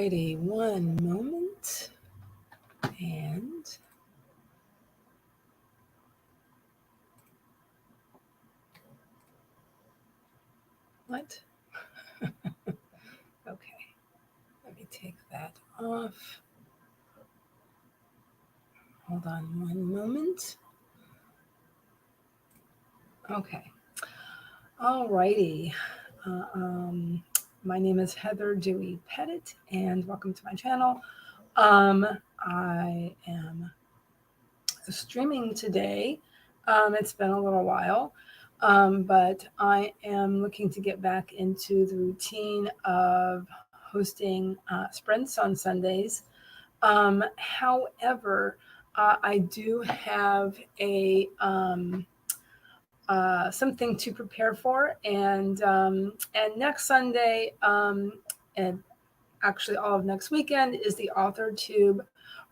righty, one moment. And what? Okay, let me take that off. Hold on one moment. Okay. All righty. My name is Heather Dewey Pettit, and welcome to my channel. I am streaming today. It's been a little while, but I am looking to get back into the routine of hosting sprints on Sundays. However, I do have a something to prepare for, and next Sunday, and actually all of next weekend is the AuthorTube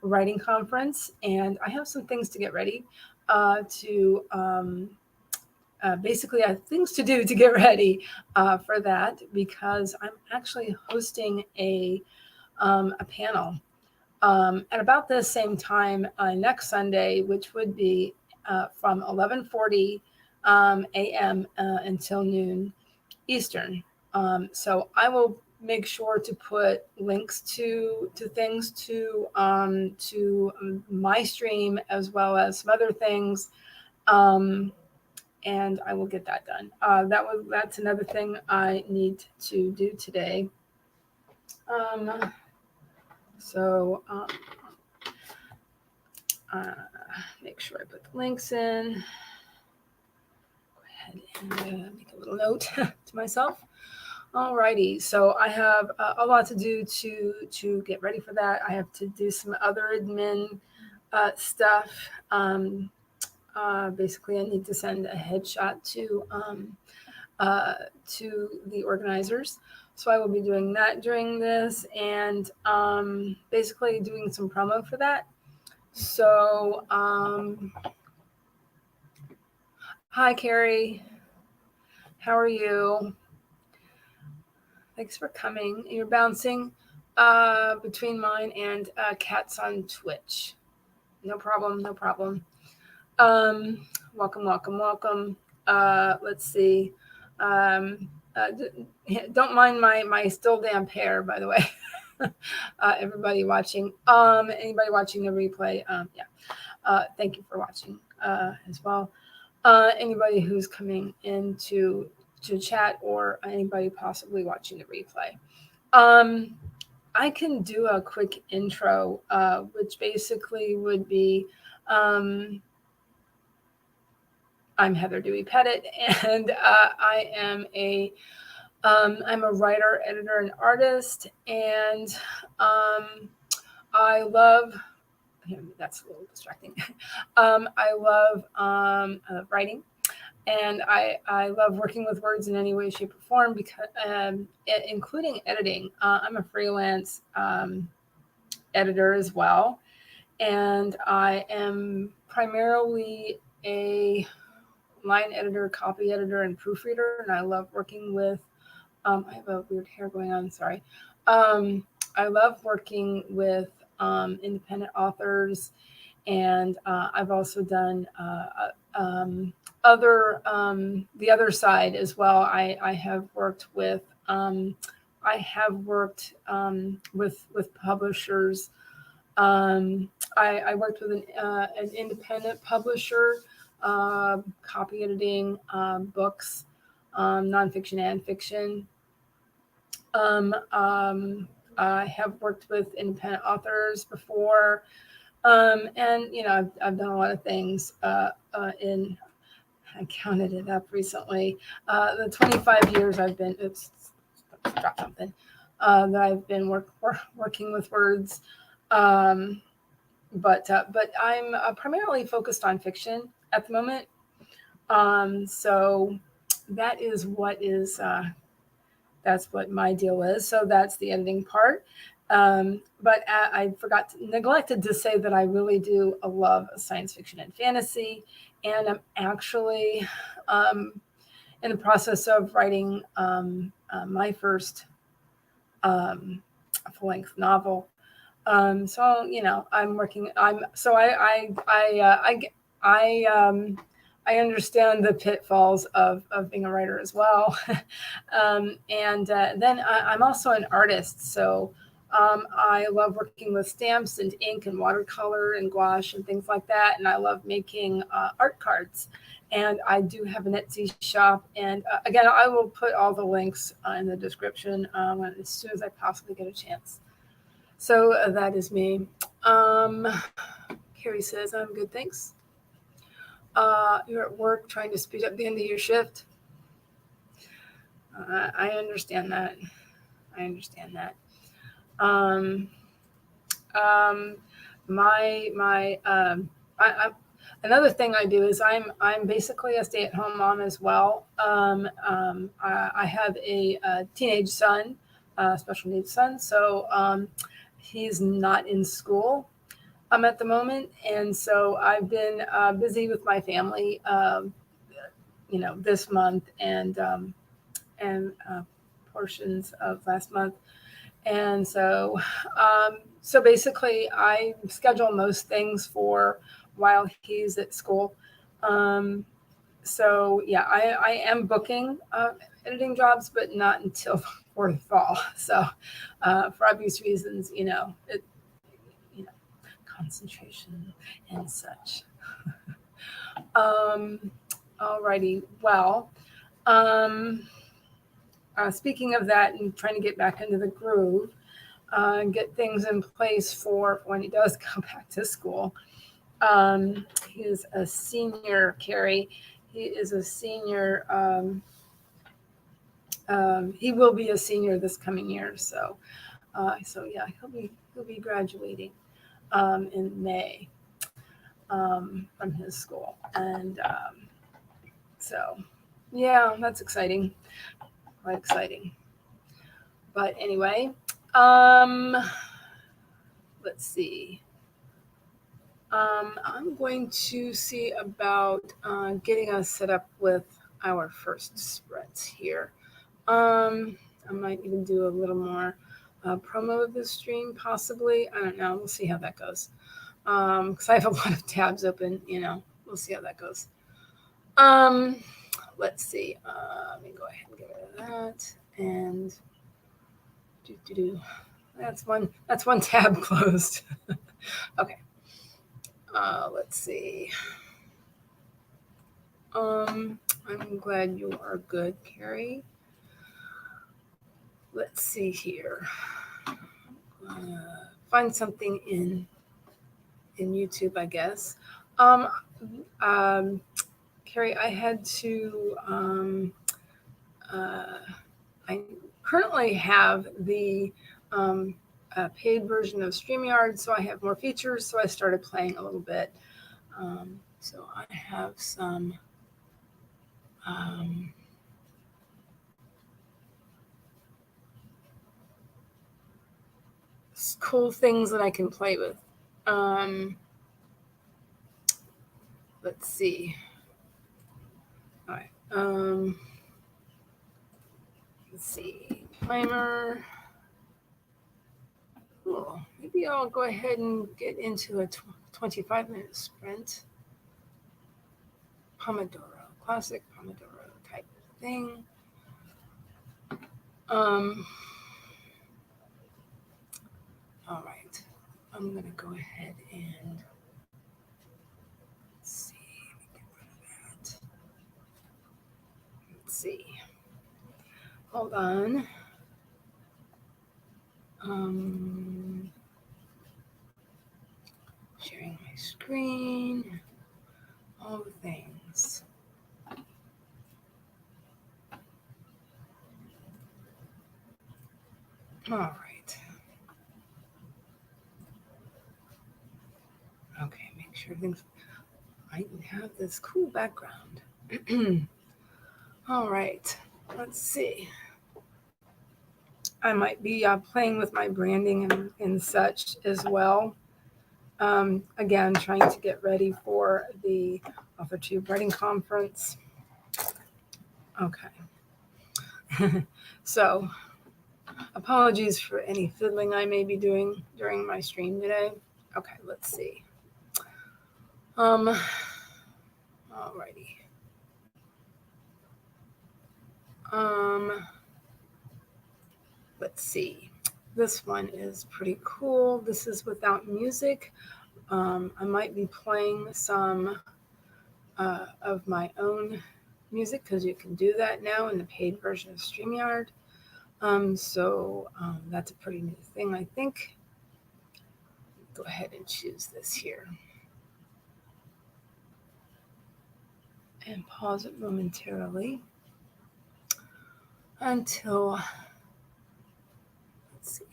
Writing Conference, and I have some things to get ready. Basically, I have things to do to get ready for that, because I'm actually hosting a panel at about the same time next Sunday, which would be from 11:40 a.m. Until noon Eastern. So I will make sure to put links to things to my stream, as well as some other things, and I will get that done. That's another thing I need to do today. Make sure I put the links in. Go ahead and make a little note to myself. Alrighty, so I have a lot to do to get ready for that. I have to do some other admin stuff. Basically, I need to send a headshot to the organizers. So I will be doing that during this, and basically doing some promo for that. So, hi, Carrie. How are you? Thanks for coming. You're bouncing between mine and Cats on Twitch. No problem, no problem. Welcome, welcome, welcome. Let's see. Don't mind my still damp hair, by the way. Everybody watching. Anybody watching the replay? Yeah. Thank you for watching as well. Anybody who's coming into chat, or anybody possibly watching the replay. I can do a quick intro, which basically would be, I'm Heather Dewey Pettit, and I'm a writer, editor, and artist, and I love, that's a little distracting. I love writing, and I love working with words in any way, shape, or form, because including editing. I'm a freelance editor as well, and I am primarily a line editor, copy editor, and proofreader, and I love working with, I have a weird hair going on, sorry. I love working with independent authors, and I've also done the other side as well. I have worked with with publishers. I worked with an independent publisher, copy editing books, nonfiction and fiction. I have worked with independent authors before, and I've done a lot of things I counted it up recently. The 25 years I've been, drop something, that I've been working with words. But I'm primarily focused on fiction at the moment. So that is what is, that's what my deal is. So that's the editing part. But I neglected to say that I really do love science fiction and fantasy. And I'm actually in the process of writing my first full-length novel. So I'm working. I understand the pitfalls of being a writer as well. And then I'm also an artist. So I love working with stamps and ink and watercolor and gouache and things like that. And I love making art cards. And I do have an Etsy shop. And again, I will put all the links in the description as soon as I possibly get a chance. So that is me. Carrie says, I'm good, thanks. You're at work trying to speed up the end of your shift. I understand that. Another thing I do is I'm basically a stay-at-home mom as well. I have a teenage son, special needs son, so he's not in school at the moment, and so I've been busy with my family, this month and portions of last month, and so basically I schedule most things for while he's at school. So yeah, I am booking editing jobs, but not until for the fall. So for obvious reasons, concentration and such. Alrighty. Well, speaking of that and trying to get back into the groove, get things in place for when he does go back to school. He's a senior, Carrie. He is a senior. He will be a senior this coming year. So yeah, he'll be graduating in May from his school, and so yeah, that's exciting. Quite exciting. But anyway, let's see. I'm going to see about getting us set up with our first sprint here. I might even do a little more promo of this stream, possibly. I don't know. We'll see how that goes. Because I have a lot of tabs open, we'll see how that goes. Let's see. Let me go ahead and get rid of that. And that's one tab closed. Okay. Let's see. I'm glad you are good, Carrie. Let's see here. Find something in YouTube, I guess. Carrie, I had to. I currently have the paid version of StreamYard, so I have more features. So I started playing a little bit. So I have some cool things that I can play with. Let's see. All right. Let's see. Timer. Cool. Maybe I'll go ahead and get into a 25-minute sprint. Pomodoro, classic Pomodoro type of thing. All right. I'm going to go ahead and see. Get rid of that. Let's see. Hold on. Sharing my screen. All the things. All right. Okay, make sure things. I have this cool background. All right, let's see. I might be playing with my branding and such as well. Again, trying to get ready for the AuthorTube Writing Conference. Okay. So Apologies for any fiddling I may be doing during my stream today. Okay, let's see. Alrighty. Let's see. This one is pretty cool. This is without music. I might be playing some of my own music because you can do that now in the paid version of StreamYard. So that's a pretty new thing, I think. Go ahead and choose this here. And pause it momentarily until, let's see,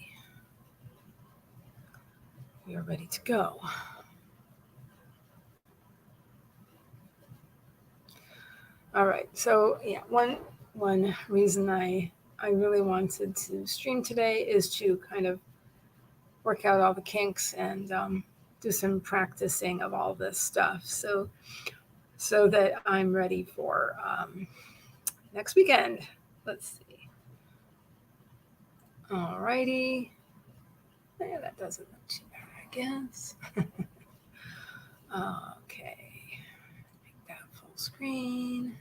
we are ready to go. All right, so yeah, one reason I really wanted to stream today is to kind of work out all the kinks and do some practicing of all this stuff. So that I'm ready for next weekend. Let's see. All righty. Yeah, that doesn't look too bad, I guess. Okay. Make that full screen.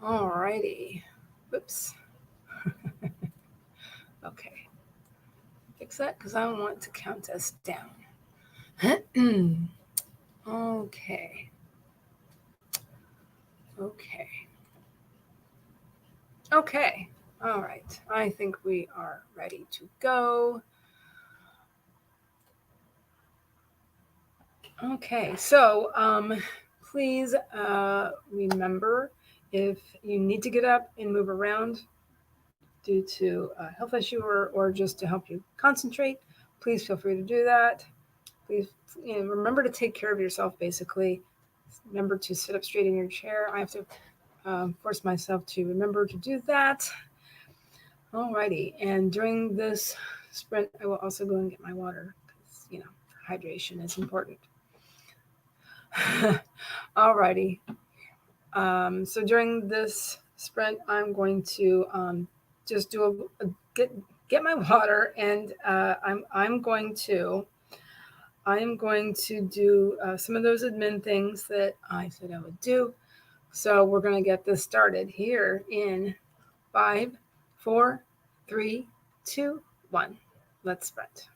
All righty. Whoops. Okay. Fix that because I want to count us down. Okay. Okay. All right. I think we are ready to go. Okay. So please remember, if you need to get up and move around due to a health issue or just to help you concentrate, please feel free to do that. Please remember to take care of yourself, basically. Remember to sit up straight in your chair. I have to force myself to remember to do that. Alrighty, and during this sprint, I will also go and get my water because, hydration is important. Alrighty. So during this sprint, I'm going to just do get my water, and I'm going to do some of those admin things that I said I would do. So we're going to get this started here in 5, 4, 3, 2, 1. Let's sprint.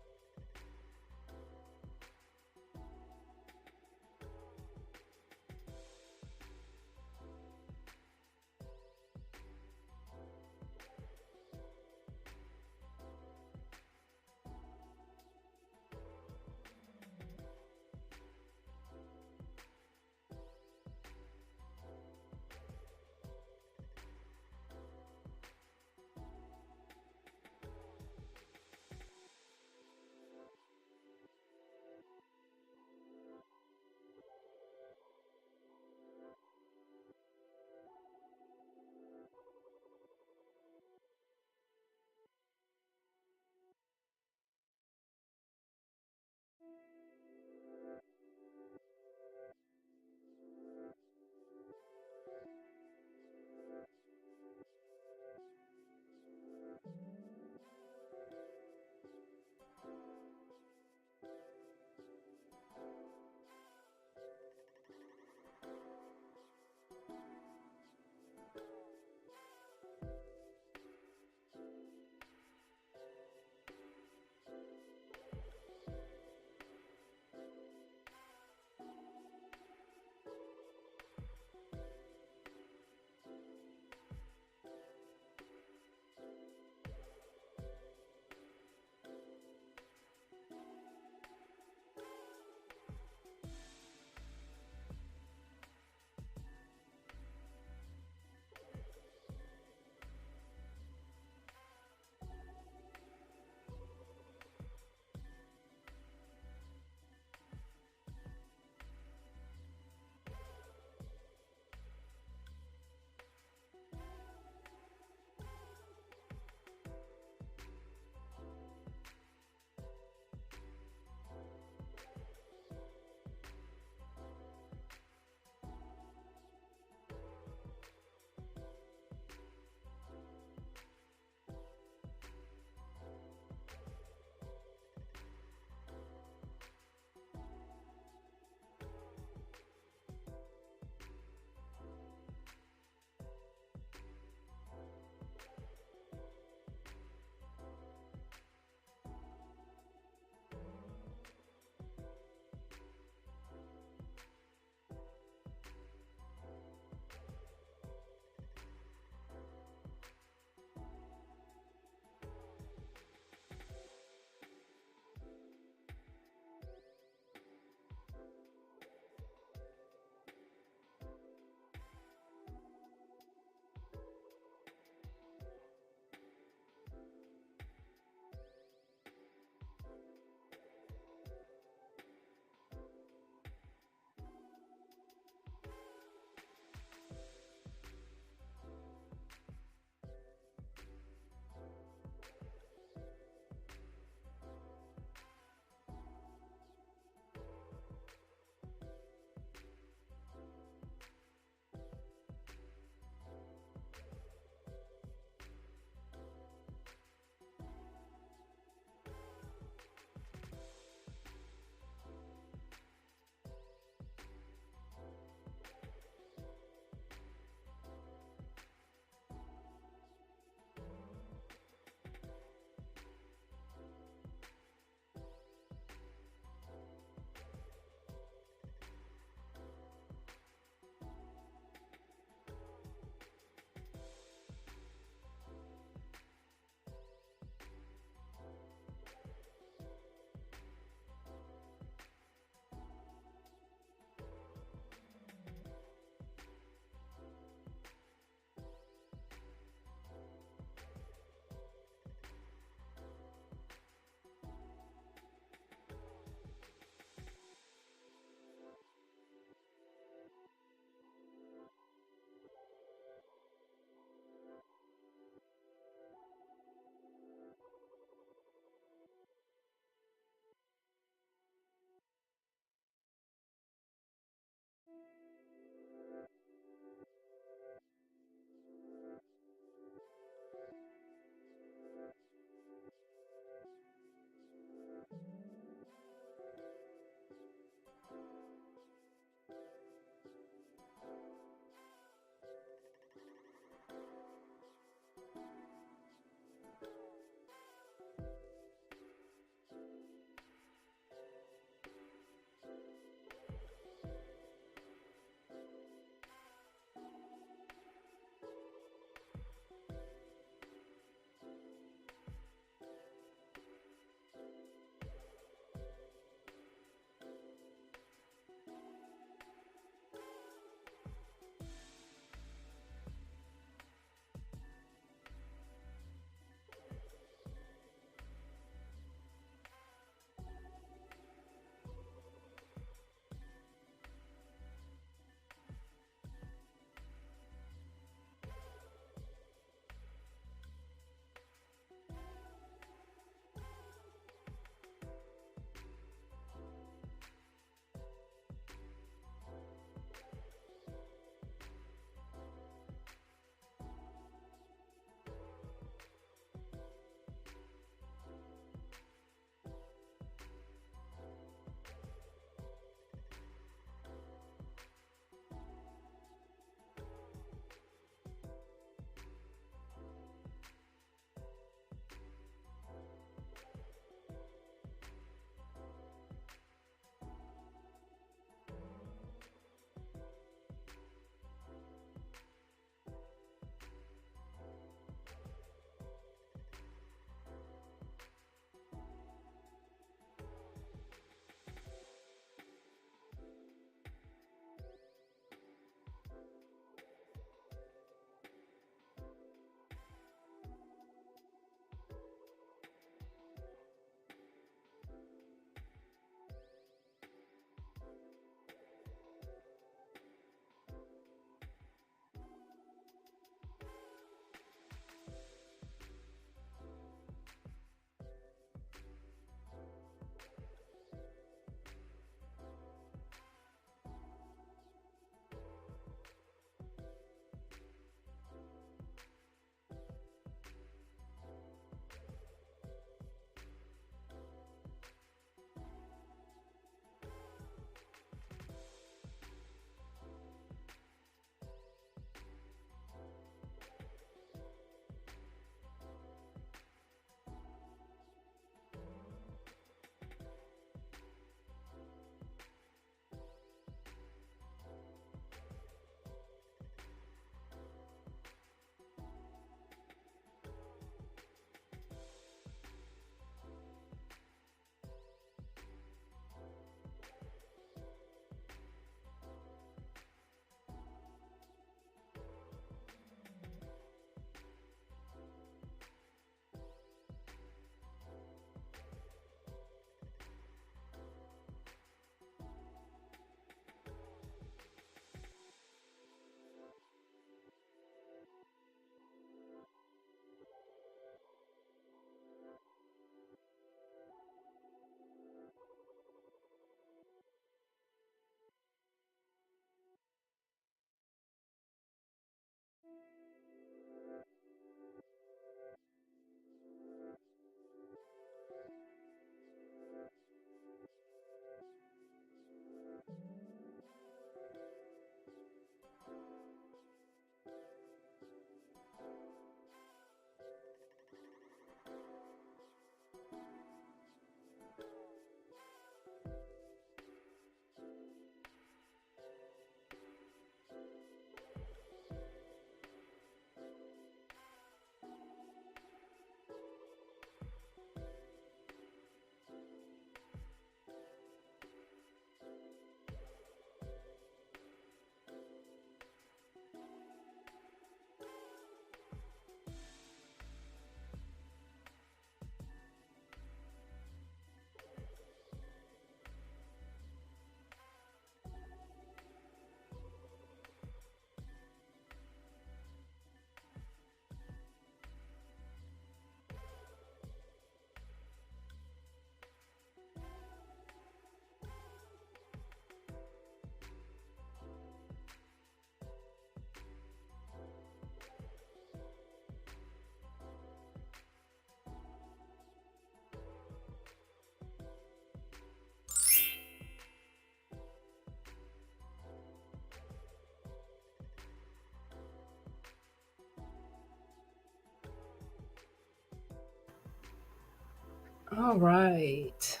All right.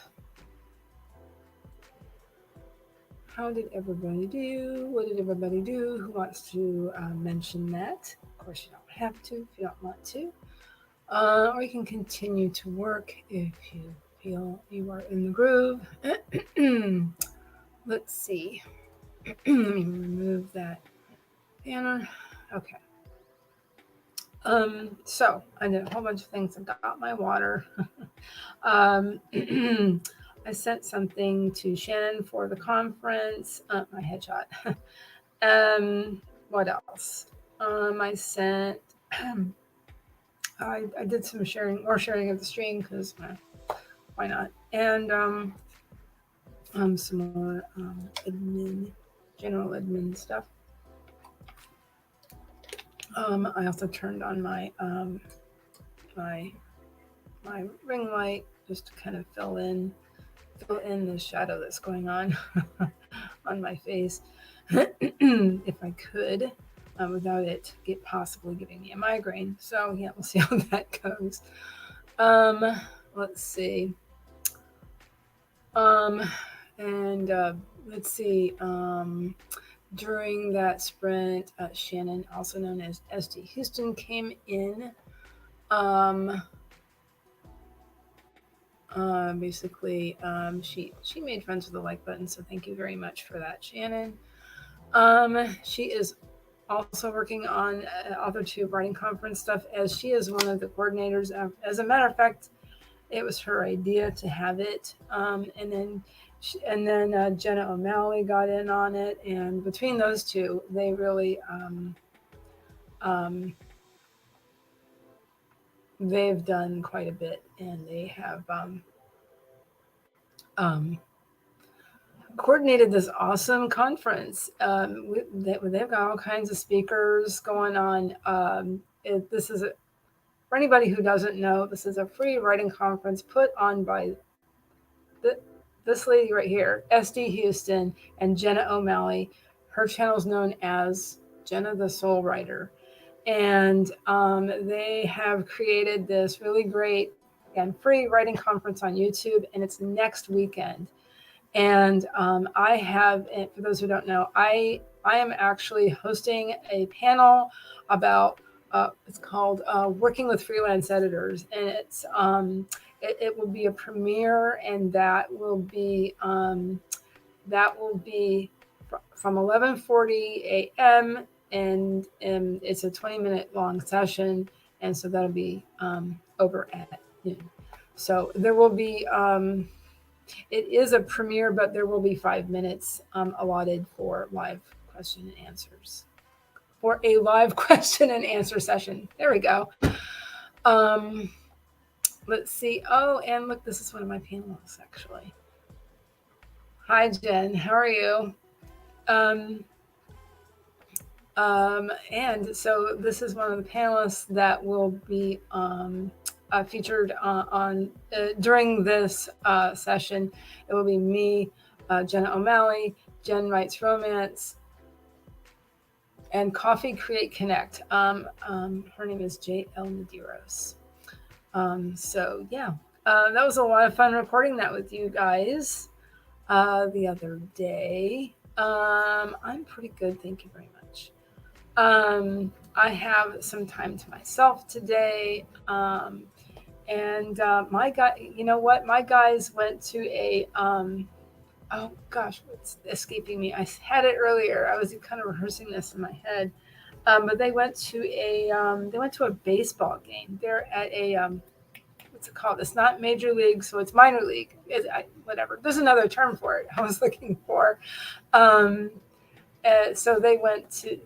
How did everybody do? What did everybody do? Who wants to mention that? Of course, you don't have to if you don't want to. Or you can continue to work if you feel you are in the groove. Let's see. Let me remove that banner. Okay. So I did a whole bunch of things. I got my water. I sent something to Shannon for the conference. My headshot. What else? I sent. I did some sharing of the stream because why not? And some more general admin stuff. I also turned on my my ring light just to kind of fill in the shadow that's going on on my face, if I could, without it possibly giving me a migraine. So yeah, we'll see how that goes. Let's see. And let's see. During that sprint, Shannon, also known as SD Houston, came in. Basically, she made friends with the like button, so thank you very much for that, Shannon. She is also working on AuthorTube Writing Conference stuff, as she is one of the coordinators. As a matter of fact, it was her idea to have it, and then Jenna O'Malley got in on it, and between those two, they really they've done quite a bit, and they have coordinated this awesome conference. They've got all kinds of speakers going on. This is for anybody who doesn't know, this is a free writing conference put on by this lady right here, SD Houston, and Jenna O'Malley. Her channel is known as Jenna the Soul Writer. And they have created this really great and free writing conference on YouTube, and it's next weekend. And I have, and for those who don't know, I am actually hosting a panel about, it's called Working with Freelance Editors, and it will be a premiere, and that will be from 11:40 a.m. and it's a 20-minute long session, and so that'll be over at noon. So there will be. It is a premiere, but there will be 5 minutes allotted for live question and answers. For a live question and answer session. There we go. Let's see. Oh, and look, this is one of my panelists, actually. Hi, Jen. How are you? And so this is one of the panelists that will be featured on during this session. It will be me, Jenna O'Malley, Jen Writes Romance, and Coffee Create Connect. Her name is J.L. Medeiros. So yeah, that was a lot of fun recording that with you guys the other day. I'm pretty good, thank you very much. I have some time to myself today. And my guy, you know what? My guys went to a, oh gosh, what's escaping me? I had it earlier. I was kind of rehearsing this in my head. But they went to a baseball game. They're at a, what's it called? It's not major league, so it's minor league. Whatever. There's another term for it I was looking for. So they went to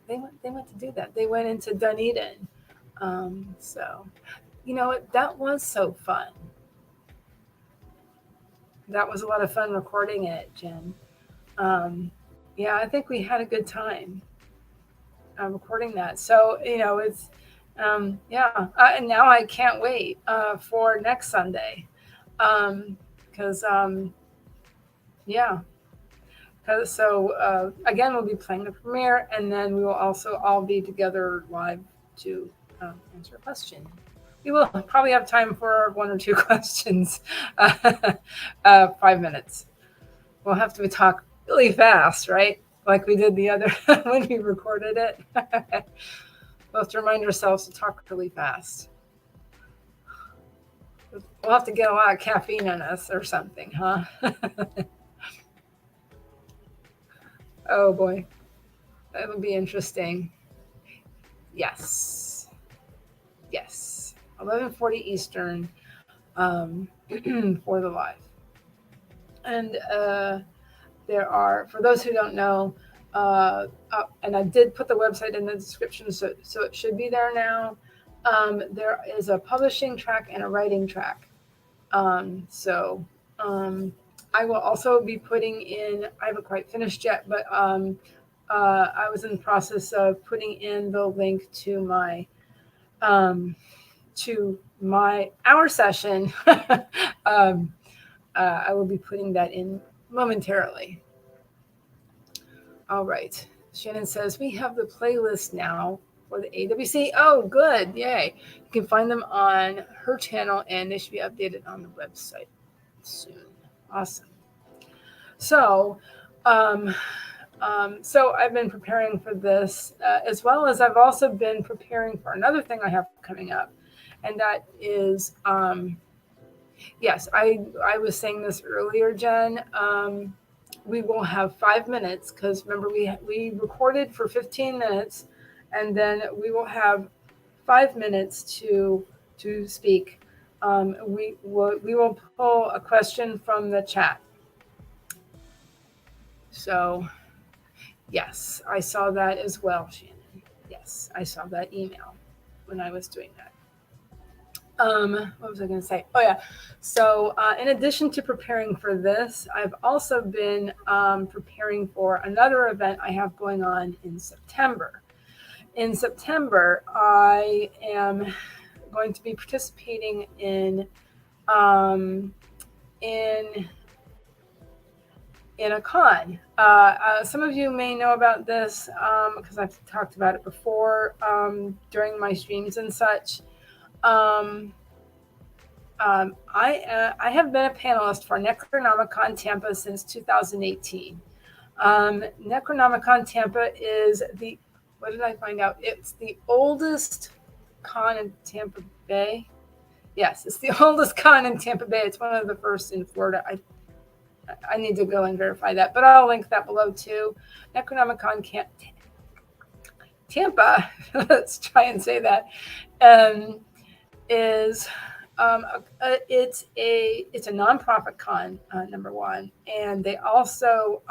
do that. They went into Dunedin. So you know what? That was so fun. That was a lot of fun recording it, Jen. Yeah, I think we had a good time recording that. So it's yeah. And now I can't wait for next Sunday, because yeah. So again, we'll be playing the premiere, and then we will also all be together live to answer a question. we will probably have time for 1 or 2 questions. 5 minutes. We'll have to talk really fast, right? Like we did the other when we recorded it. We'll have to remind ourselves to talk really fast. We'll have to get a lot of caffeine in us or something, huh? Oh boy, that would be interesting. Yes, 11:40 Eastern for the live. And there are, for those who don't know, and I did put the website in the description, so it should be there now. There is a publishing track and a writing track. I will also be putting in, I haven't quite finished yet, but I was in the process of putting in the link to our session. I will be putting that in momentarily. All right. Shannon says, we have the playlist now for the AWC. Oh, good. Yay. You can find them on her channel, and they should be updated on the website soon. Awesome. So I've been preparing for this, as well as I've also been preparing for another thing I have coming up. And that is, yes, I was saying this earlier, Jen. We will have 5 minutes because remember we recorded for 15 minutes, and then we will have 5 minutes to speak. We will pull a question from the chat. So, yes, I saw that as well, Shannon. Yes, I saw that email when I was doing that. What was I going to say? Oh, yeah. So in addition to preparing for this, I've also been preparing for another event I have going on in September. In September, I am going to be participating in a con. Some of you may know about this because I've talked about it before during my streams and such. I have been a panelist for Necronomicon Tampa since 2018. Necronomicon Tampa is what did I find out? It's the oldest con in Tampa Bay. Yes, it's the oldest con in Tampa Bay. It's one of the first in Florida. I need to go and verify that, but I'll link that below too. Necronomicon Tampa, let's try and say that, is it's a nonprofit con, number one, and they also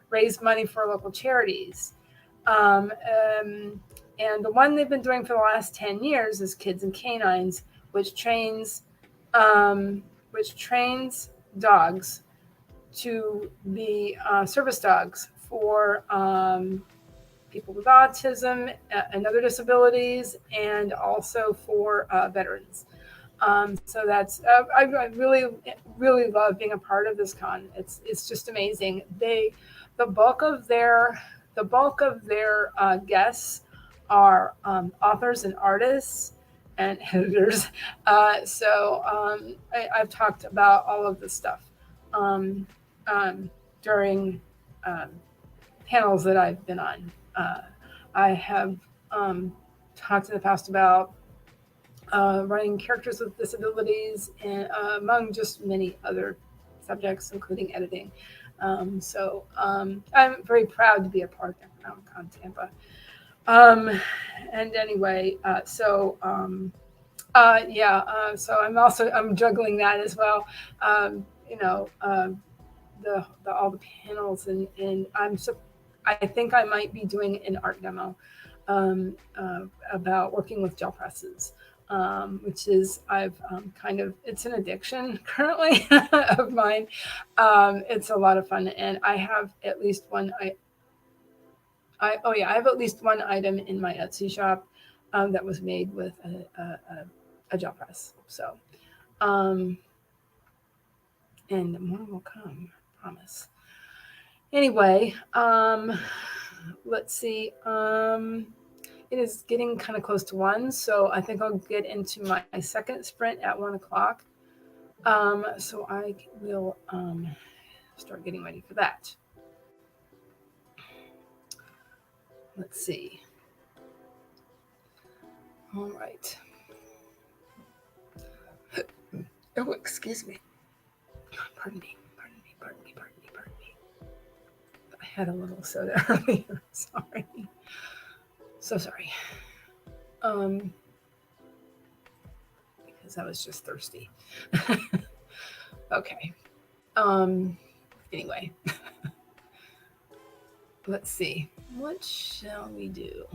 raise money for local charities. And the one they've been doing for the last 10 years is Kids and Canines, which trains dogs to be service dogs for people with autism and other disabilities, and also for veterans. So that's I really love being a part of this con. It's just amazing. The bulk of their guests are authors and artists and editors. I've talked about all of this stuff during panels that I've been on. I have talked in the past about writing characters with disabilities, and among just many other subjects, including editing. I'm very proud to be a part of Necronomicon Tampa. And anyway, so I'm juggling that as well. All the panels, and I think I might be doing an art demo about working with gel presses, which is it's an addiction currently of mine. It's a lot of fun, and I have at least one. I have at least one item in my Etsy shop that was made with a gel press. So, and more will come, I promise. Anyway, let's see. it is getting kind of close to 1, so I think I'll get into my second sprint at 1 o'clock. So I will start getting ready for that. Let's see. All right. Oh, excuse me. Pardon me. I had a little soda earlier. Sorry. So sorry. Because I was just thirsty. Okay. Anyway. Let's see. What shall we do?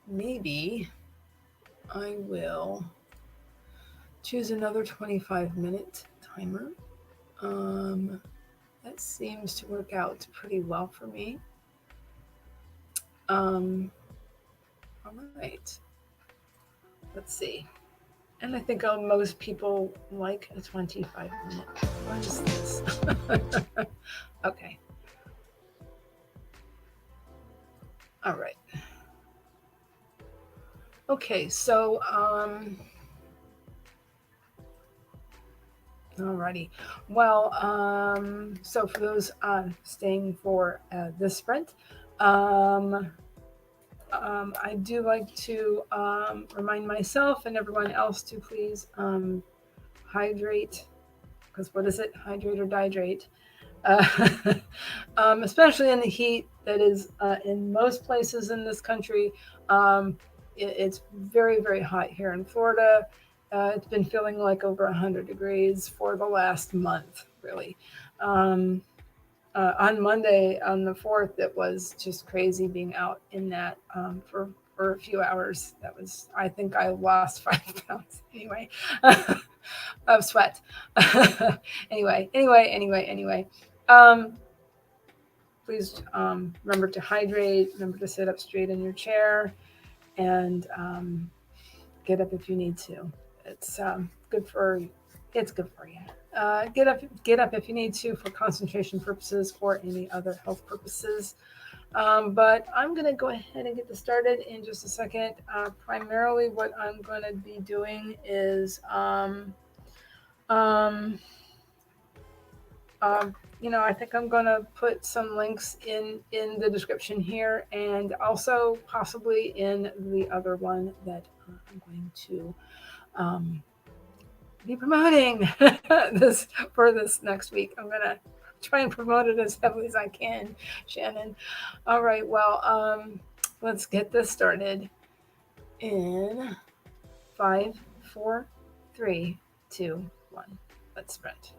Maybe I will choose another 25-minute timer. That seems to work out pretty well for me. All right. Let's see. And I think most people like a 25-minute. What is this? Okay. All right. Okay, so alrighty. Well, so for those staying for this sprint, I do like to remind myself and everyone else to please hydrate, because what is it? Hydrate or dihydrate. Especially in the heat that is in most places in this country. It's very, very hot here in Florida. It's been feeling like over 100 degrees for the last month, really. On Monday, on the 4th, it was just crazy being out in that for a few hours. That was, I think I lost 5 pounds anyway of sweat. Anyway. Please remember to hydrate, remember to sit up straight in your chair, and get up if you need to. It's good for you. Get up if you need to for concentration purposes or any other health purposes. But I'm going to go ahead and get this started in just a second. Primarily what I'm going to be doing is I think I'm going to put some links in the description here, and also possibly in the other one that I'm going to be promoting this next week. I'm going to try and promote it as heavily as I can, Shannon. All right, well, let's get this started in 5, 4, 3, 2, 1. Let's sprint.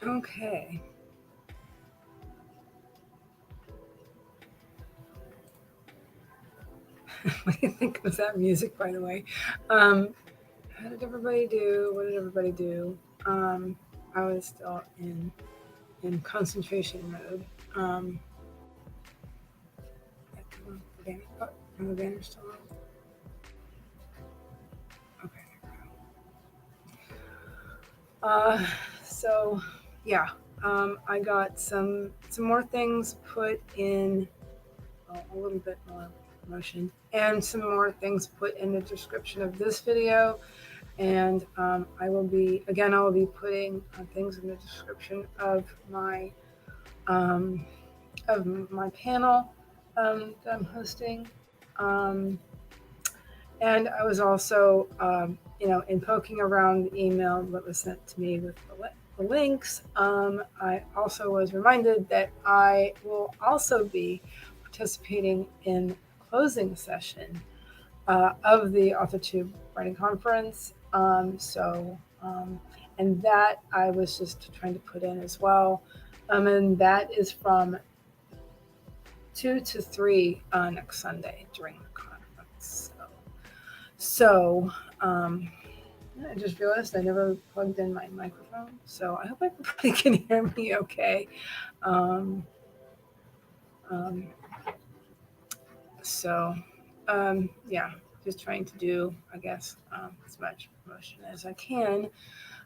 Okay. What do you think of that music, by the way? How did everybody do? What did everybody do? I was still in concentration mode. Come on, the banner. Oh, the banner's still on. Okay. So yeah, I got some more things put in, a little bit more motion, and some more things put in the description of this video. And I will be putting things in the description of my panel that I'm hosting. And I was also, in poking around the email that was sent to me with the links, I also was reminded that I will also be participating in closing session of the AuthorTube Writing Conference. And that I was just trying to put in as well. And that is from 2 to 3 next Sunday during the conference. So I just realized I never plugged in my microphone, so I hope everybody can hear me okay. Yeah, just trying to do, I guess, as much promotion as I can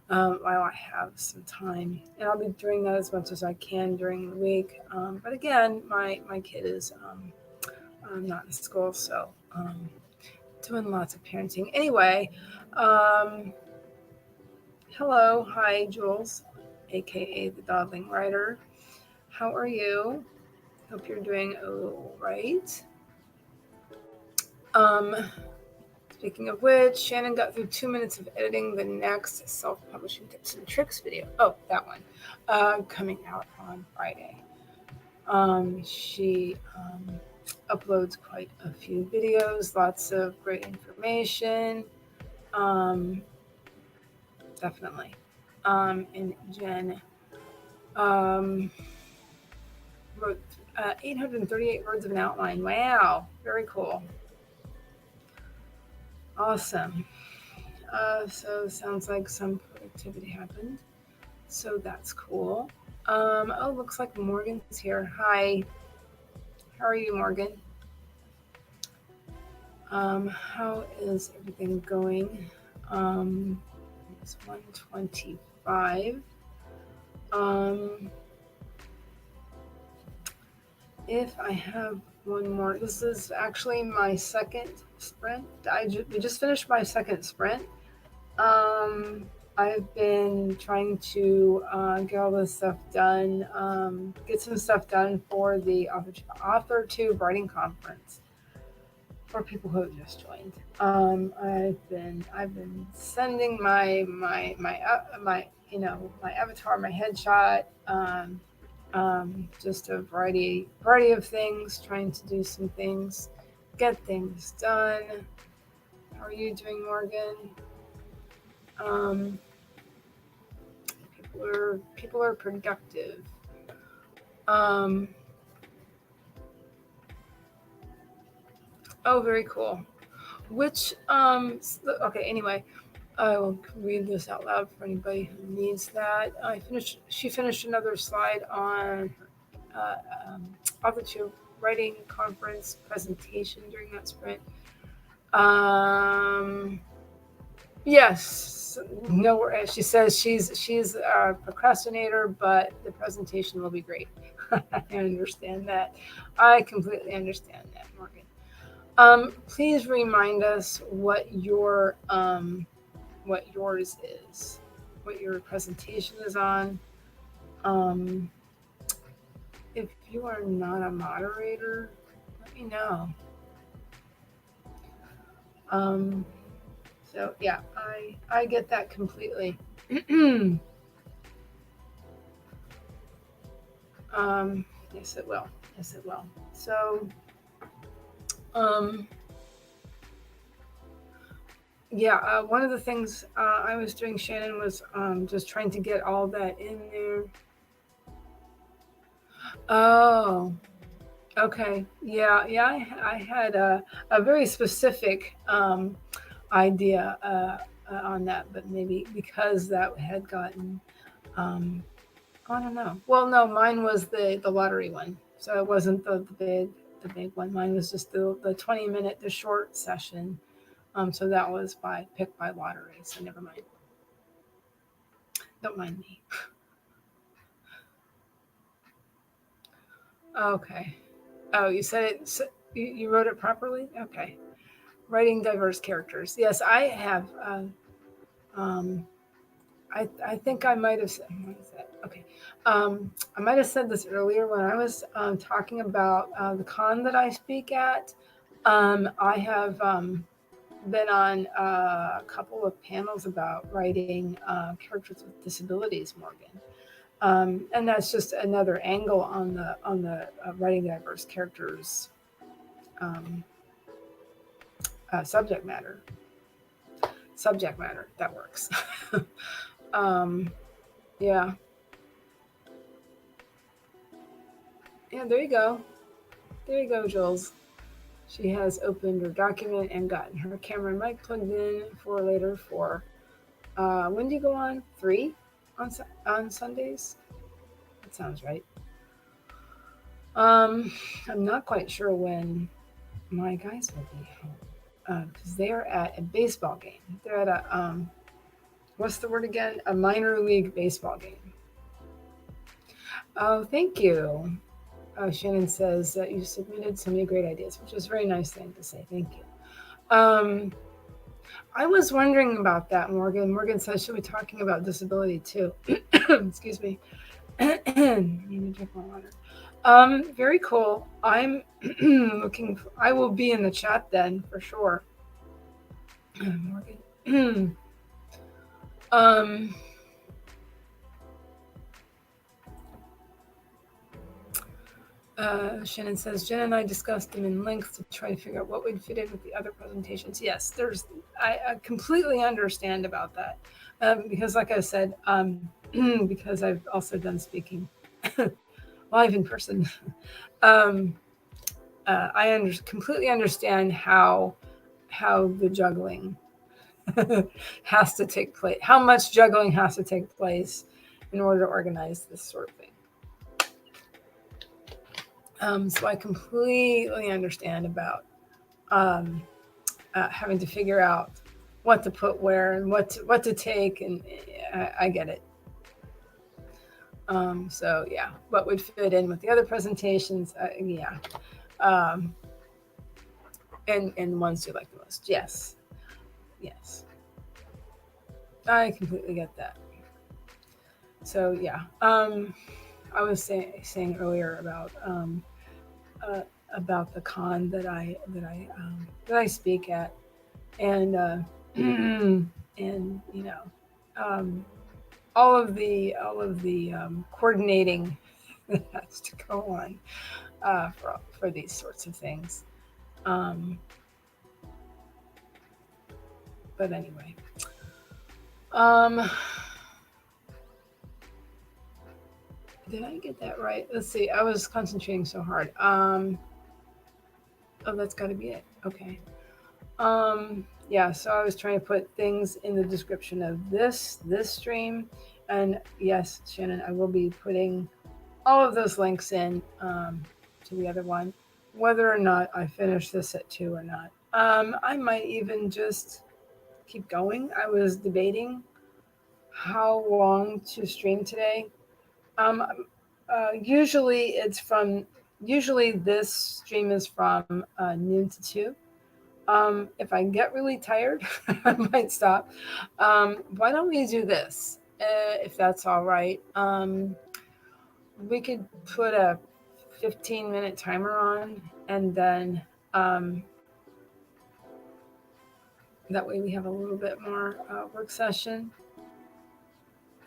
while I have some time. And I'll be doing that as much as I can during the week. But again, my kid is not in school, so doing lots of parenting. Anyway, hello, hi, Jules, aka the Dawdling Writer. How are you? Hope you're doing all right. Speaking of which, Shannon got through 2 minutes of editing the next self-publishing tips and tricks video. Oh, that one, coming out on Friday. She uploads quite a few videos, lots of great information. Definitely. And Jen wrote 838 words of an outline. Wow, very cool. Awesome. So sounds like some productivity happened. So that's cool. Oh, looks like Morgan's here. Hi. How are you, Morgan? How is everything going? It's 1:25. If I have one more, this is actually my second sprint. We just finished my second sprint. I've been trying to get all this stuff done, get some stuff done for the AuthorTube Writing Conference for people who have just joined. I've been sending my avatar, my headshot, just a variety of things, trying to do some things, get things done. How are you doing, Morgan? People are productive. Oh, very cool. Which okay, anyway, I will read this out loud for anybody who needs that. She finished another slide on AuthorTube Writing Conference presentation during that sprint. Yes, no, she says she's a procrastinator, but the presentation will be great. I understand that. I completely understand that, Morgan. Please remind us what yours is, what your presentation is on. If you are not a moderator, let me know. So yeah, I get that completely. Yes, it will. Yes, it will. So, Yeah, one of the things I was doing, Shannon, was just trying to get all that in there. Oh, okay. Yeah, yeah. I had a very specific idea on that, but maybe because that had gotten, um, I don't know. Well, no, mine was the lottery one, so it wasn't the big one. Mine was just the 20-minute, the short session. So that was picked by lottery. So never mind. Don't mind me. Okay. Oh, you said it. So you wrote it properly. Okay. Writing diverse characters. Yes, I have. Um, I think I might have said. What is that? Okay. I might have said this earlier when I was talking about the con that I speak at. I have been on a couple of panels about writing characters with disabilities, Morgan. And that's just another angle on the writing diverse characters um, subject matter. Subject matter that works. um, yeah, yeah. There you go. There you go, Jules. She has opened her document and gotten her camera and mic plugged in for later. For when do you go on? 3 on Sundays. That sounds right. I'm not quite sure when my guys will be home because they're at a baseball game. They're at a what's the word again? A minor league baseball game. Oh, thank you. Shannon says that you submitted so many great ideas, which is a very nice thing to say. Thank you. I was wondering about that, Morgan. Morgan says she'll be talking about disability too. Excuse me. I need to drink more water. Very cool. I'm looking. I will be in the chat then for sure. Morgan. Shannon says, Jen and I discussed them in length to try to figure out what would fit in with the other presentations. Yes, I completely understand about that. Because like I said, because I've also done speaking live in person, I completely understand how the juggling has to take place, how much juggling has to take place in order to organize this sort of thing. So I completely understand about having to figure out what to put where and what to take, and I get it. So yeah, what would fit in with the other presentations? Yeah, and the ones you like the most. Yes, yes, I completely get that. So yeah, I was saying earlier about the con that I speak at, and and you know, all of the coordinating that has to go on for these sorts of things. But anyway, did I get that right? Let's see. I was concentrating so hard. Oh, that's got to be it. Okay. Yeah, so I was trying to put things in the description of this stream, and yes, Shannon, I will be putting all of those links in to the other one, whether or not I finish this at 2 or not. I might even just keep going. I was debating how long to stream today. Usually this stream is from noon to 2. If I get really tired, I might stop. Why don't we do this? If that's all right. We could put a 15-minute timer on, and then that way we have a little bit more work session.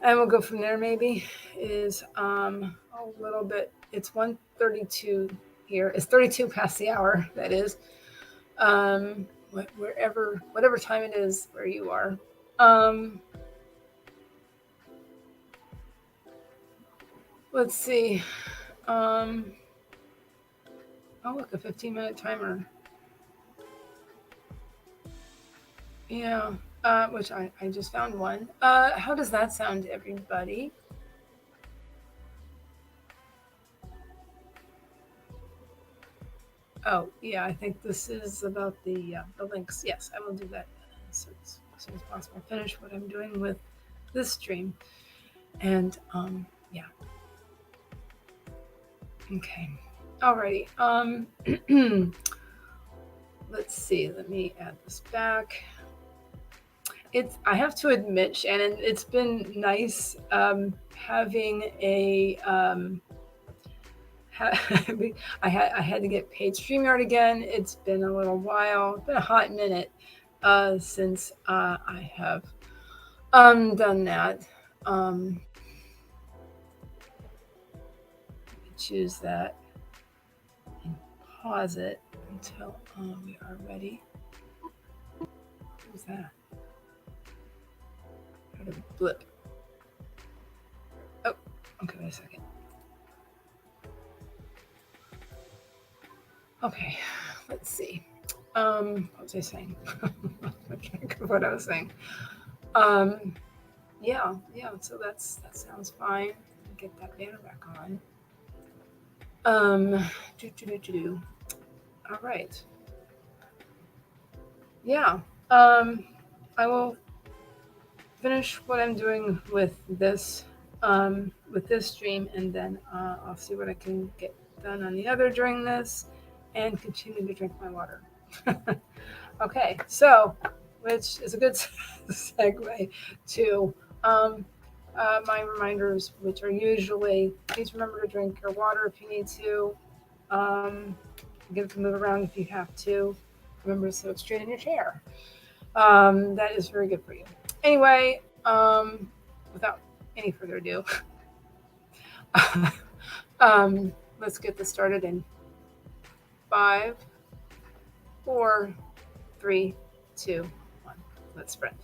And we'll go from there maybe. Is a little bit, it's 1:32 here. It's 32 past the hour, that is. whatever time it is where you are. Let's see. Oh, look, a 15-minute timer. Yeah, which I just found one. How does that sound to everybody? Oh, yeah, I think this is about the links. Yes, I will do that as soon as possible. Finish what I'm doing with this stream. And, yeah. Okay. Alrighty. Let's see. Let me add this back. I have to admit, Shannon, it's been nice having a I had to get paid StreamYard again. It's been a little while. It's been a hot minute since I have done that. Choose that and pause it until we are ready. Who's that? Got a blip. Oh, okay, wait a second. Okay, let's see. What was I saying? I can't think of what I was saying. Yeah. So that sounds fine. Get that banner back on. All right. Yeah. I will finish what I'm doing with this stream, and then I'll see what I can get done on the other during this, and continue to drink my water. Okay, so which is a good segue to my reminders, which are usually please remember to drink your water if you need to. Get it to move around if you have to. Remember to sit straight in your chair. That is very good for you. Anyway, without any further ado, let's get this started in 5, 4, 3, 2, 1. Let's sprint.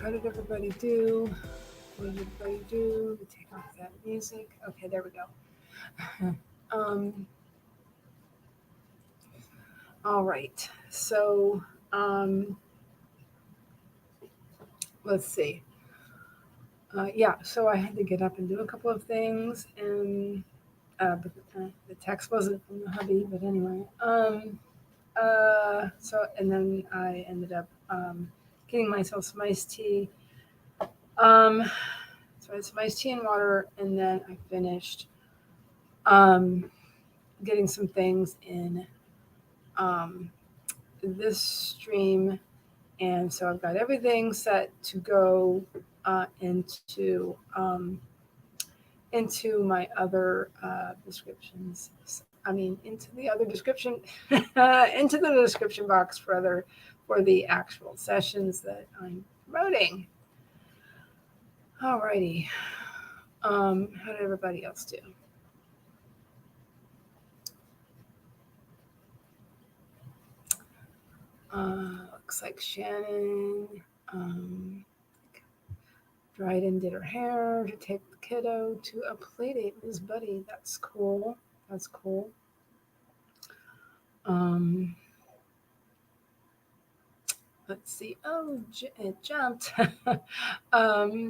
how did everybody do? What did everybody do? Take off that music. Okay, there we go. All right. So let's see. Yeah, so I had to get up and do a couple of things, and but the text wasn't from the hubby. But anyway, so and then I ended up getting myself some iced tea. So I had some iced tea and water, and then I finished getting some things in this stream, and so I've got everything set to go into my other descriptions. I mean, into the other description, into the description box for the actual sessions that I'm promoting. Alrighty. How did everybody else do? Looks like Shannon Dryden did her hair to take the kiddo to a play date with his buddy. That's cool. That's cool. Let's see. Oh, it jumped.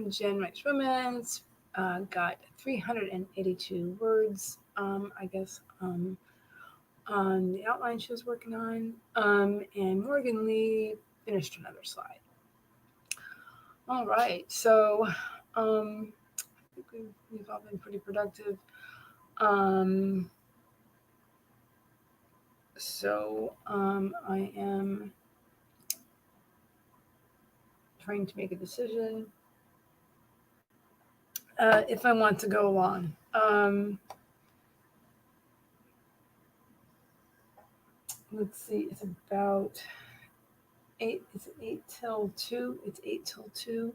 Jen writes romance. Got 382 words. I guess on the outline she was working on. And Morgan Lee finished another slide. All right. So I think we've all been pretty productive. So I am trying to make a decision if I want to go along. Let's see, it's about 8, is it 8 till 2? It's 8 till 2.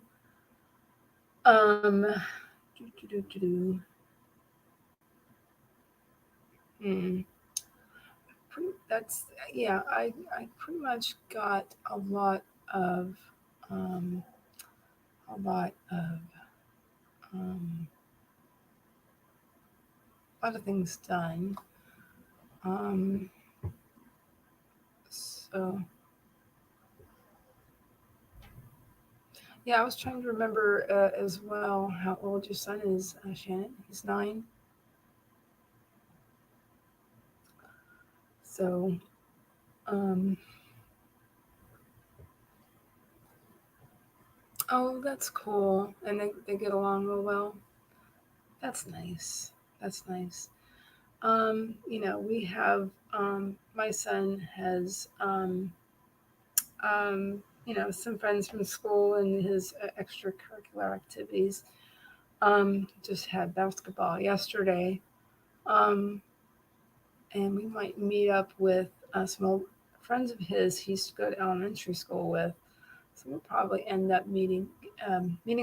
That's, yeah, I pretty much got a lot of things done. So yeah, I was trying to remember as well how old your son is, Shannon. He's 9. So oh, that's cool. And they get along real well. That's nice. That's nice. We have my son has some friends from school and his extracurricular activities. Just had basketball yesterday. And we might meet up with some old friends of his he used to go to elementary school with. So we'll probably end up meeting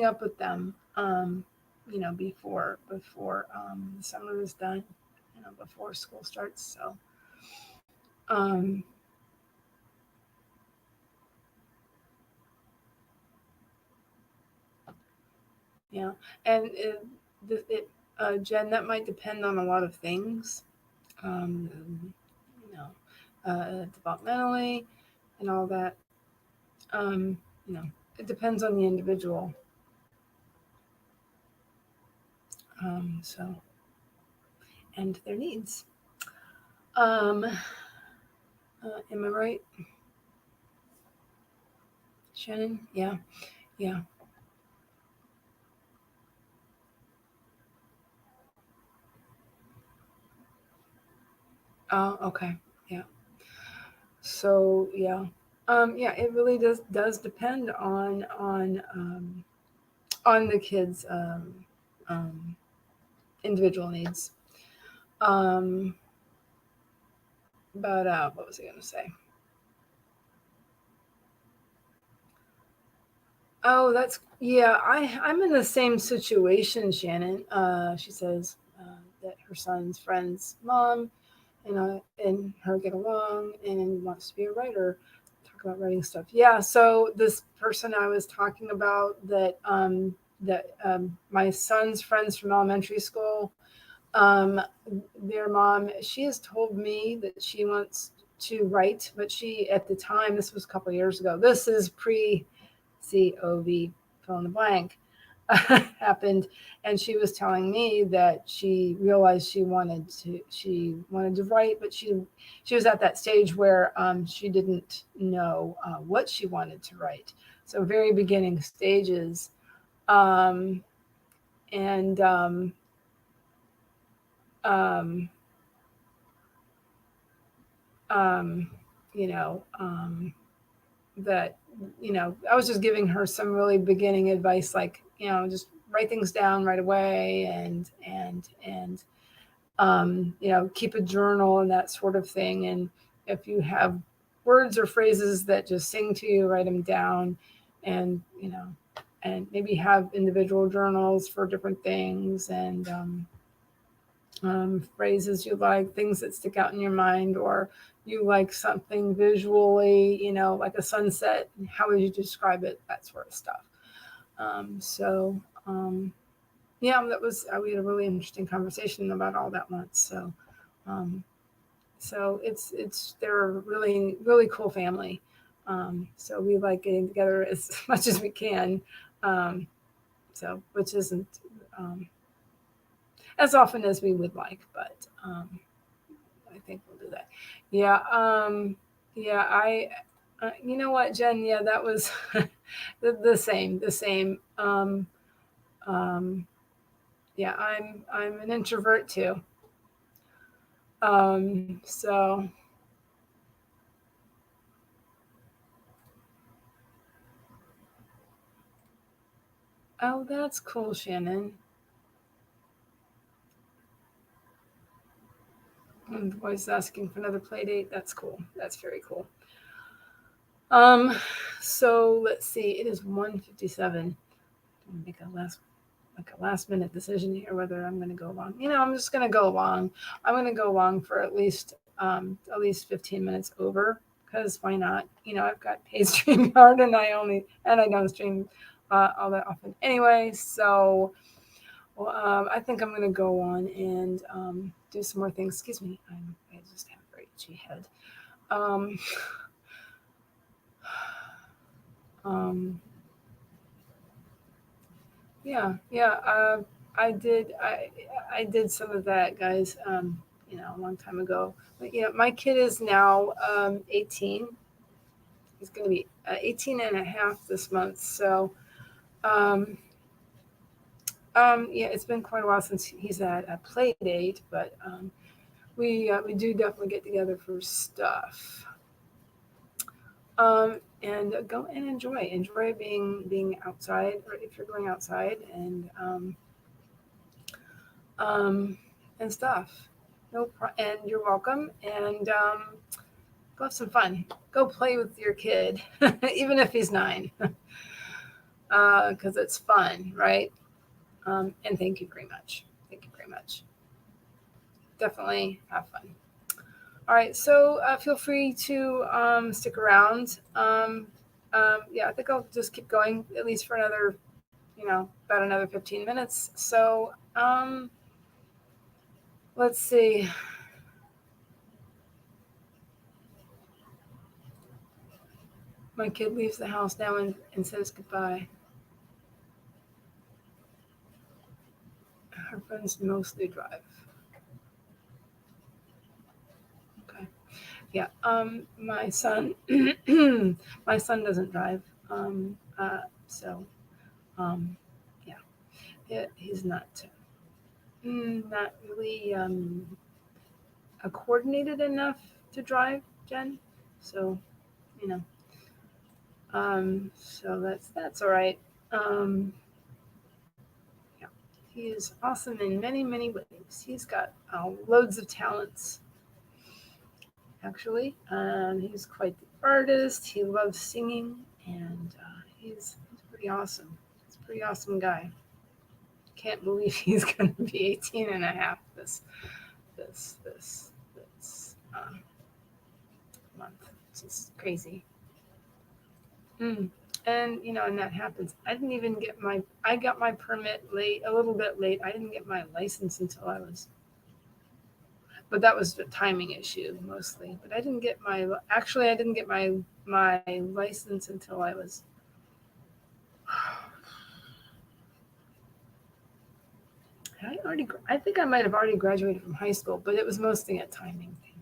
up with them, before the summer is done, before school starts. So, yeah, and Jen, that might depend on a lot of things, developmentally and all that. It depends on the individual. So, and their needs. Am I right, Shannon? Yeah. Oh, okay. Yeah. So yeah. It really does depend on the kids' individual needs. But what was I going to say? Oh, I'm in the same situation, Shannon. She says that her son's friend's mom and her get along and wants to be a writer. talk about writing stuff. Yeah. So this person I was talking about that my son's friends from elementary school, their mom, she has told me that she wants to write, but she, at the time, this was a couple of years ago. This is pre COVID, fill in the blank, happened, and she was telling me that she realized she wanted to write, but she was at that stage where she didn't know what she wanted to write. So very beginning stages, and you know, that, you know, I was just giving her some really beginning advice, like, you know, just write things down right away, and you know, keep a journal and that sort of thing. And if you have words or phrases that just sing to you, write them down, and, you know, and maybe have individual journals for different things, and phrases you like, things that stick out in your mind, or you like something visually, you know, like a sunset, how would you describe it, that sort of stuff. Yeah, that was, we had a really interesting conversation about all that once. So they're a really, really cool family. So we like getting together as much as we can. So which isn't as often as we would like, but I think we'll do that. Yeah. Yeah. You know what, Jen? Yeah, that was the same. Yeah, I'm an introvert too. So oh, that's cool, Shannon. And the boy's asking for another play date. That's cool. That's very cool. So let's see. It is 1:57. Make a last minute decision here whether I'm going to go long. You know, I'm just going to go long. I'm going to go long for at least 15 minutes over, because why not? You know, I've got paid StreamYard, and I don't stream all that often anyway. So I think I'm going to go on and do some more things. Excuse me, I just have a very itchy head. Yeah. I did some of that, guys. You know, a long time ago. But yeah, my kid is now 18. He's going to be 18 and a half this month. So, yeah, it's been quite a while since he's at a play date, but we do definitely get together for stuff. And go and enjoy being outside, or if you're going outside, and stuff. And you're welcome. And go have some fun. Go play with your kid, even if he's 9, because it's fun, right? And thank you very much. Thank you very much. Definitely have fun. All right, so feel free to stick around. Yeah, I think I'll just keep going at least for another, about another 15 minutes. So let's see. My kid leaves the house now and says goodbye. Her friends mostly drive. Okay. Yeah. My son, my son doesn't drive. So, yeah, he's not really coordinated enough to drive, Jen. So, you know, so that's all right. Yeah, he is awesome in many, many ways. He's got loads of talents. Actually, he's quite the artist. He loves singing, and he's pretty awesome. He's a pretty awesome guy. Can't believe he's going to be 18 and a half this month. It's just crazy. And and that happens. I got my permit late, a little bit late. I didn't get my license until but that was a timing issue mostly. But I didn't get my license until I think I might have already graduated from high school, but it was mostly a timing thing.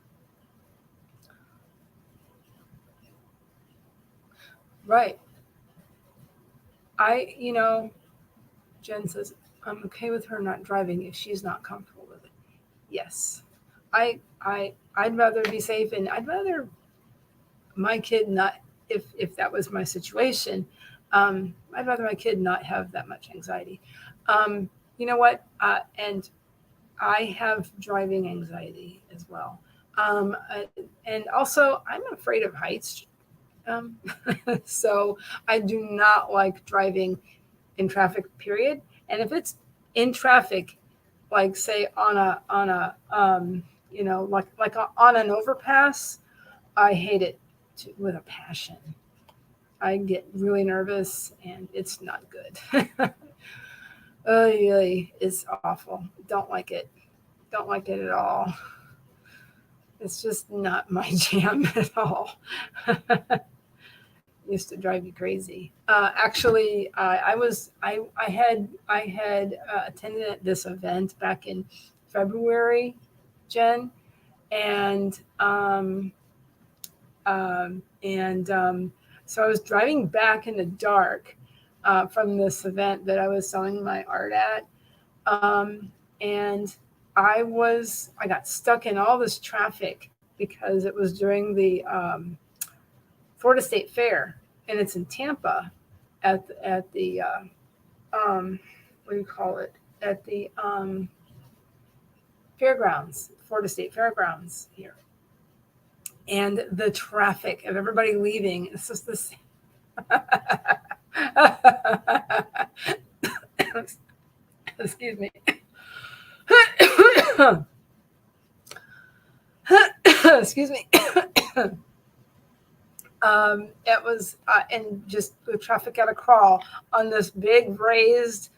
Right. Jen says, I'm okay with her not driving if she's not comfortable with it. Yes. I'd rather be safe, and I'd rather my kid not, if that was my situation, I'd rather my kid not have that much anxiety. You know what? And I have driving anxiety as well. And also, I'm afraid of heights. Um, so I do not like driving in traffic, period. And if it's in traffic, like say on an overpass, I hate it with a passion. I get really nervous and it's not good. It's awful. Don't like it. Don't like it at all. It's just not my jam at all. Used to drive you crazy. Actually, I had attended this event back in February, Jen, and so I was driving back in the dark from this event that I was selling my art at, and I got stuck in all this traffic because it was during the Florida State Fair, and it's in Tampa at the what do you call it, at the fairgrounds, Florida State Fairgrounds here. And the traffic of everybody leaving, it's just this. Excuse me. Excuse me. It was, and just the traffic at a crawl on this big raised,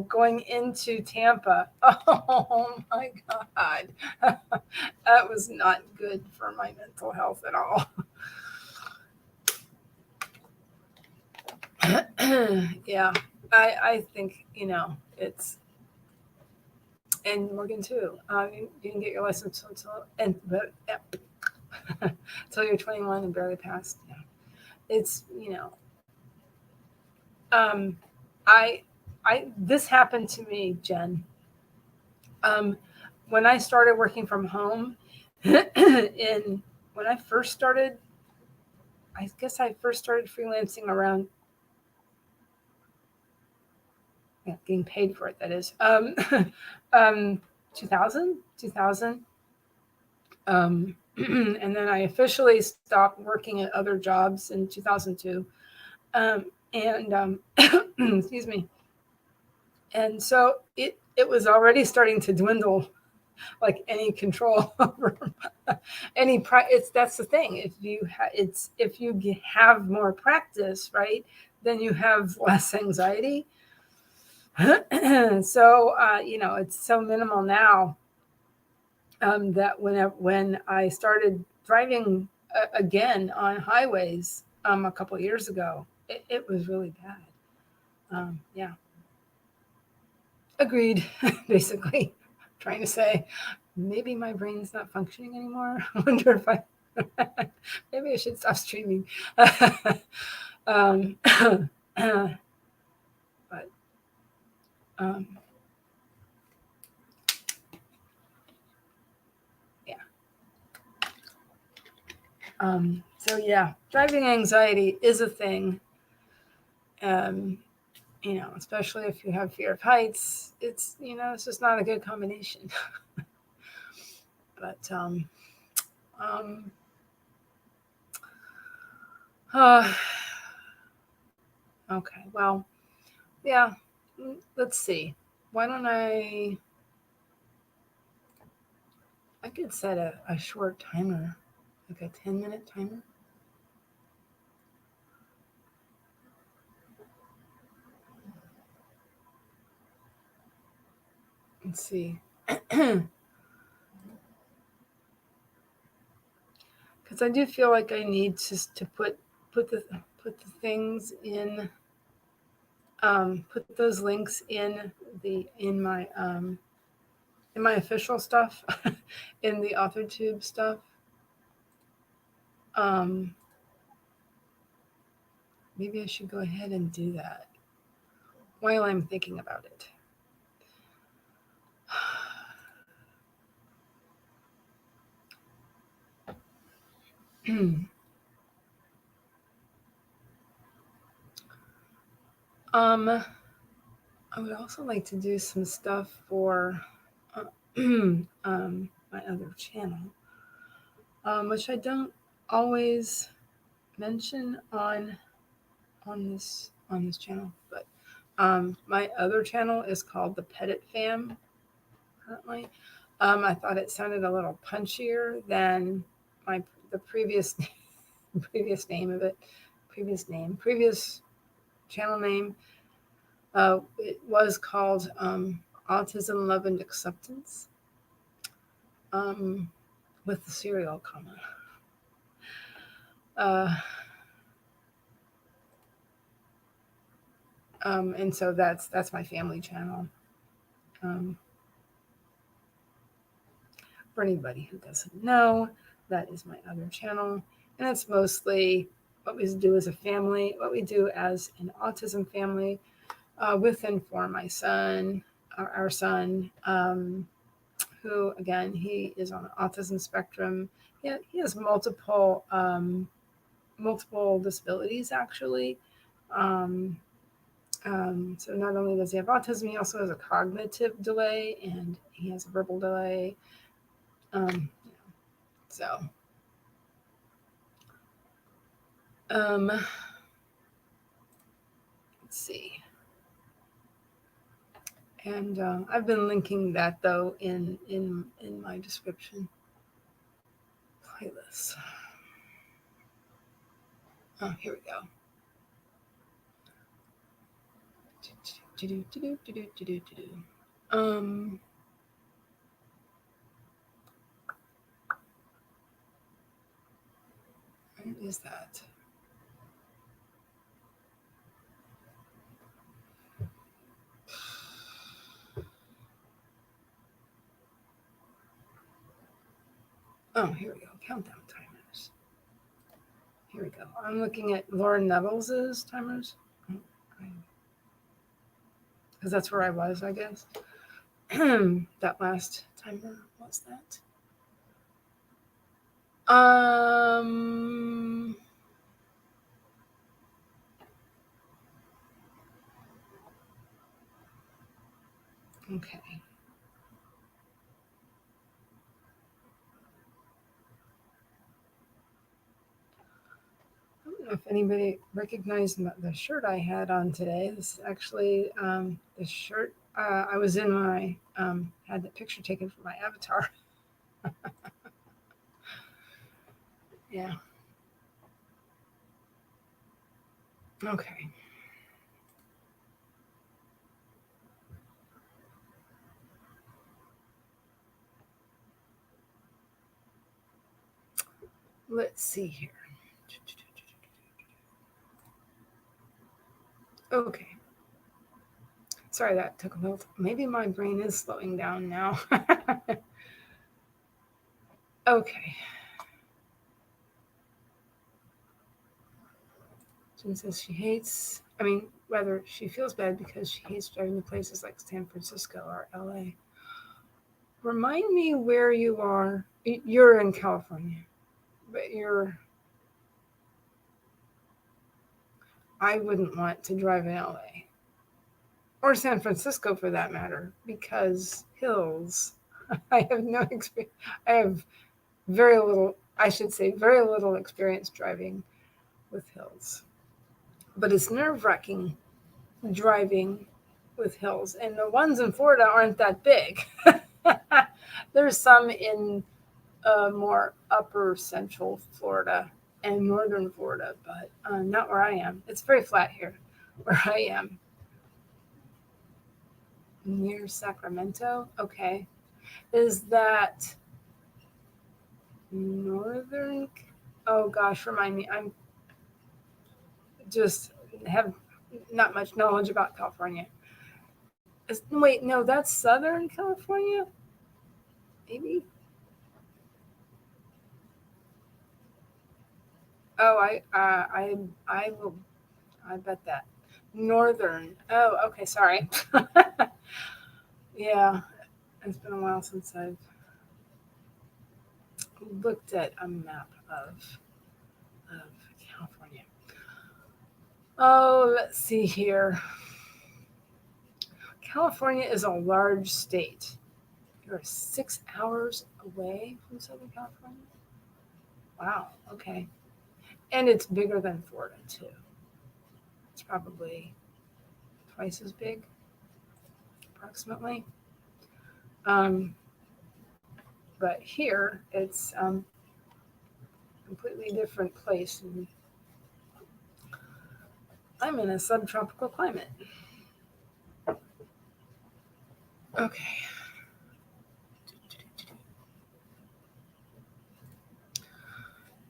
going into Tampa. Oh my God. That was not good for my mental health at all. Yeah, I think, it's, and Morgan too. You didn't get your license until you're 21 and barely passed. Yeah. It's, I this happened to me, Jen. When I started working from home, when I first started, I guess I first started freelancing around, getting paid for it, that is, 2000. And then I officially stopped working at other jobs in 2002. And excuse me. And so it was already starting to dwindle, like any control over any that's the thing. If you have more practice, right, then you have less anxiety. So it's so minimal now, that when I started driving again on highways a couple of years ago, it was really bad. Yeah. Agreed. Basically, trying to say maybe my brain's not functioning anymore. I wonder if maybe I should stop streaming. But yeah. So yeah, driving anxiety is a thing. Especially if you have fear of heights, it's just not a good combination. But okay, well, yeah, let's see. Why don't I could set a short timer, like a 10-minute timer. Let's see. Because I do feel like I need to put the things in, put those links in my official stuff, in the AuthorTube stuff. Maybe I should go ahead and do that while I'm thinking about it. I would also like to do some stuff for my other channel, which I don't always mention on this channel, but my other channel is called the Pettit Fam currently. I thought it sounded a little punchier than the previous previous channel name. It was called Autism, Love, and Acceptance, with the serial comma. And so that's my family channel. For anybody who doesn't know, that is my other channel, and it's mostly what we do as a family, what we do as an autism family, with and for my son, our son, who, again, he is on the autism spectrum. He has multiple disabilities, actually. So not only does he have autism, he also has a cognitive delay, and he has a verbal delay. So let's see. And I've been linking that, though, in my description playlist. Oh, here we go. Where is that? Oh, here we go. Countdown timers. Here we go. I'm looking at Lauren Nevilles's timers, because that's where I was, I guess. That last timer was that. Okay. I don't know if anybody recognized the shirt I had on today. This is actually the shirt I was in my, had the picture taken for my avatar. Yeah. Okay. Let's see here. Okay. Sorry, that took a little. Maybe my brain is slowing down now. Okay. Jen says she hates, whether she feels bad because she hates driving to places like San Francisco or LA. Remind me where you are. You're in California, but I wouldn't want to drive in LA or San Francisco for that matter, because hills. I have no experience. I have very little experience driving with hills. But it's nerve-wracking driving with hills. And the ones in Florida aren't that big. There's some in more upper central Florida and northern Florida, but not where I am. It's very flat here where I am. Near Sacramento. Okay. Is that northern? Oh gosh, remind me. I'm just have not much knowledge about California. Wait, no, that's Southern California? Maybe? Oh, I will, I bet that. Northern. Oh, okay, sorry. Yeah, it's been a while since I've looked at a map of California. Oh, let's see here. California is a large state. You're 6 hours away from Southern California? Wow, okay. And it's bigger than Florida, too. It's probably twice as big, approximately. Um, but here, it's completely different place. And I'm in a subtropical climate. Okay.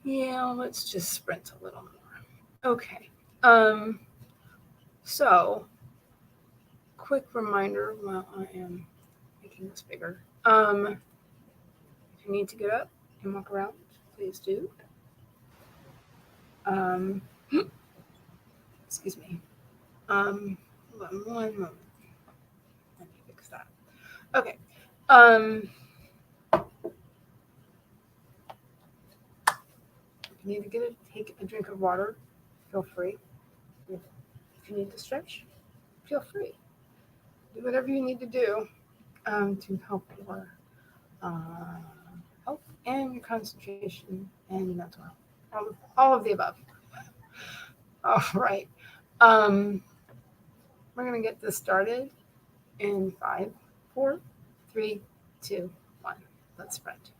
Yeah, let's just sprint a little more. Okay. So quick reminder while I am making this bigger. If you need to get up and walk around, please do. Um, excuse me. Hold on one moment. Let me fix that. Okay. If you need to take a drink of water, feel free. If you need to stretch, feel free. Do whatever you need to do to help your health and your concentration and mental health. All of the above. All right. Um, we're going to get this started in 5, 4, 3, 2, 1. Let's sprint.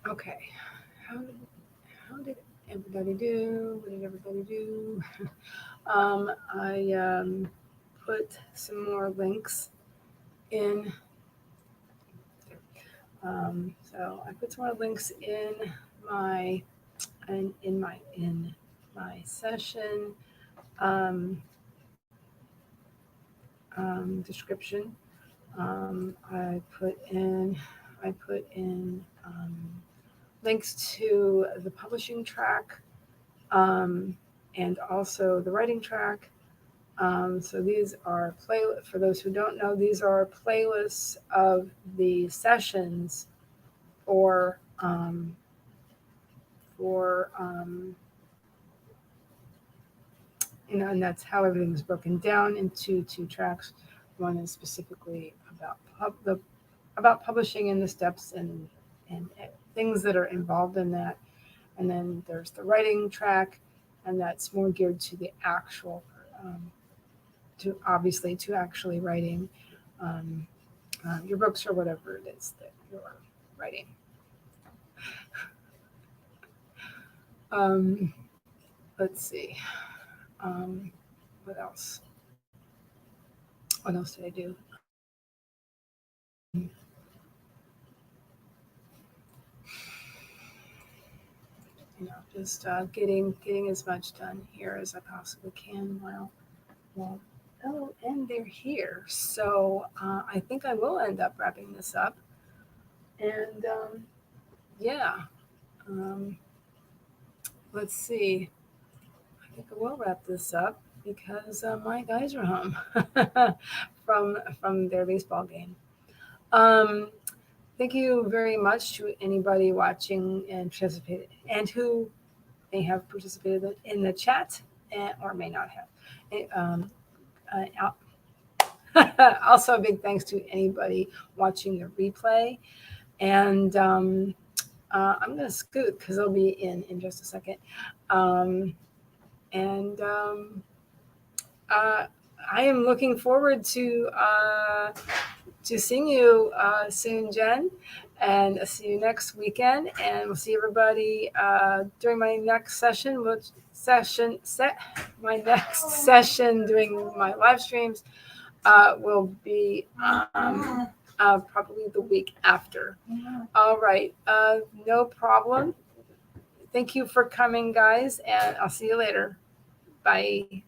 Okay. How did, how did everybody do? What did everybody do? I put some more links in. So I put some more links in my in my session. Um, description. I put in links to the publishing track and also the writing track. So these are for those who don't know, these are playlists of the sessions for and that's how everything's broken down into 2 tracks. One is specifically about publishing and the steps and things that are involved in that. And then there's the writing track, and that's more geared to the actual, to actually writing your books or whatever it is that you're writing. Let's see. What else? What else did I do? Just getting as much done here as I possibly can while and they're here. So I think I will end up wrapping this up. And yeah, let's see. I think I will wrap this up because my guys are home from their baseball game. Thank you very much to anybody watching and participated, and who may have participated in the chat or may not have. Also, a big thanks to anybody watching the replay. And I'm going to scoot because I'll be in just a second. I am looking forward to seeing you soon, Jen, and I'll see you next weekend. And we'll see everybody during my next session. My next session doing my live streams will be probably the week after. All right, no problem. Thank you for coming, guys, and I'll see you later. Bye.